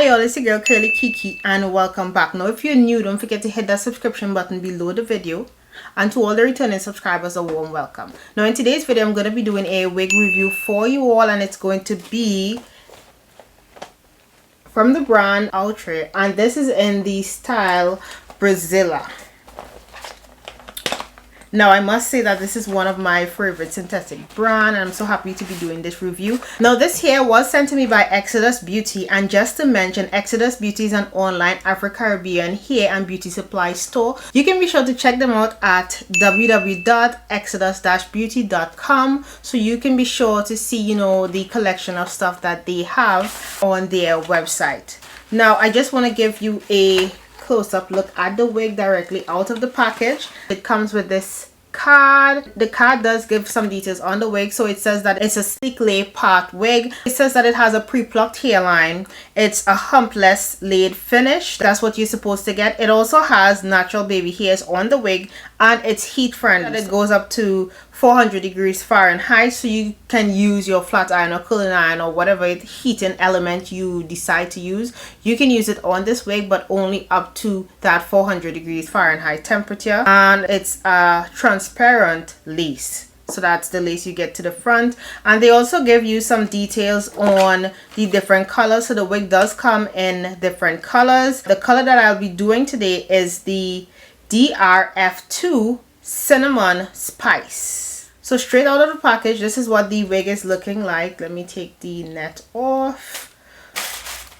Hi y'all, it's your girl Curly Kiki and welcome back. Now if you're new, don't forget to hit that subscription button below the video, and to all the returning subscribers, a warm welcome. Now in today's video I'm going to be doing a wig review for you all, and it's going to be from the brand OUTRE, and this is in the style BRIZELLA. Now I must say that this is one of my favorite synthetic brand, and I'm so happy to be doing this review. Now this hair was sent to me by Exodus Beauty, and just to mention, Exodus Beauty is an online Afro-Caribbean hair and beauty supply store. You can be sure to check them out at www.exodus-beauty.com, so you can be sure to see, the collection of stuff that they have on their website. Now I just want to give you a close-up look at the wig directly out of the package. It comes with this card. The card does give some details on the wig. So it says that it's a SLEEKLAY part wig. It says that it has a pre-plucked hairline. It's a humpless laid finish. That's what you're supposed to get. It also has natural baby hairs on the wig, and it's heat friendly. It goes up to 400 degrees Fahrenheit, so you can use your flat iron or curling iron or whatever heating element you decide to use. You can use it on this wig, but only up to that 400 degrees Fahrenheit temperature. And it's a transparent lace, so that's the lace you get to the front. And they also give you some details on the different colors, so the wig does come in different colors. The color that I'll be doing today is the DRFF Cinnamon Spice. So straight out of the package, this is what the wig is looking like. Let me take the net off.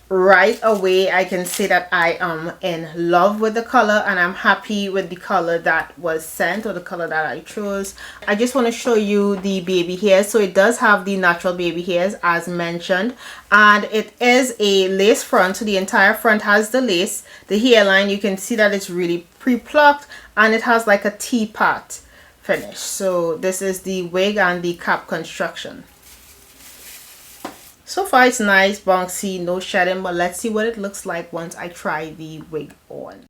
Right away I can say that I am in love with the color, and I'm happy with the color that was sent, or the color that I chose. I just want to show you the baby hairs. So it does have the natural baby hairs as mentioned, and it is a lace front, so the entire front has the lace. The hairline, you can see that it's really pre-plucked, and it has like a teapot finish. So this is the wig and the cap construction. So far it's nice, bouncy, no shedding, but let's see what it looks like once I try the wig on.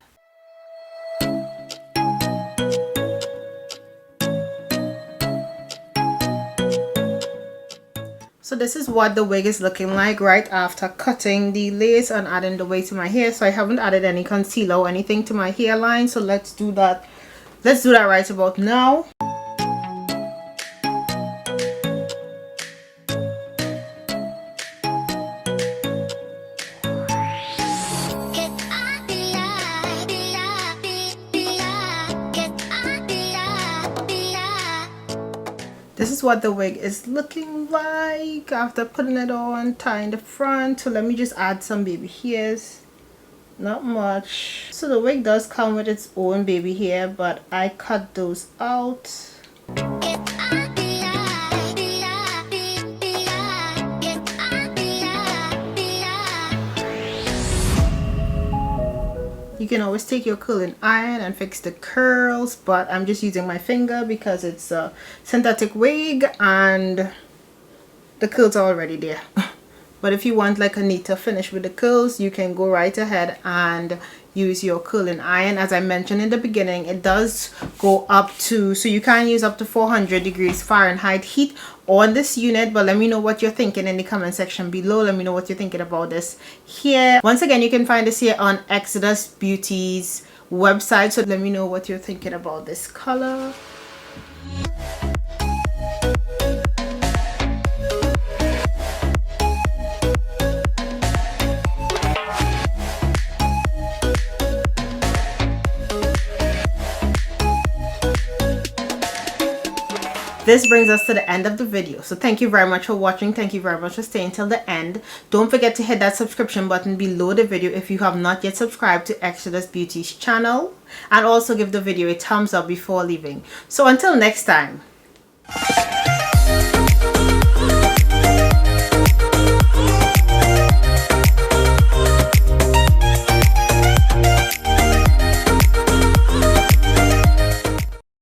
So this is what the wig is looking like right after cutting the lace and adding the wig to my hair. So I haven't added any concealer or anything to my hairline, so let's do that. Let's do that right about now. This is what the wig is looking like after putting it on, tying the front. So let me just add some baby hairs. Not much. So the wig does come with its own baby hair, but I cut those out. You can always take your curling iron and fix the curls, but I'm just using my finger because it's a synthetic wig and the curls are already there. But if you want like a neater finish with the curls, you can go right ahead and use your curling iron. As I mentioned in the beginning, it does go up to, so you can use up to 400 degrees Fahrenheit heat on this unit. But let me know what you're thinking in the comment section below. Let me know what you're thinking about this here. Once again, you can find this here on Exodus Beauty's website, so let me know what you're thinking about this color. This brings us to the end of the video. So thank you very much for watching. Thank you very much for staying till the end. Don't forget to hit that subscription button below the video if you have not yet subscribed to Exodus Beauty's channel, and also give the video a thumbs up before leaving. So until next time.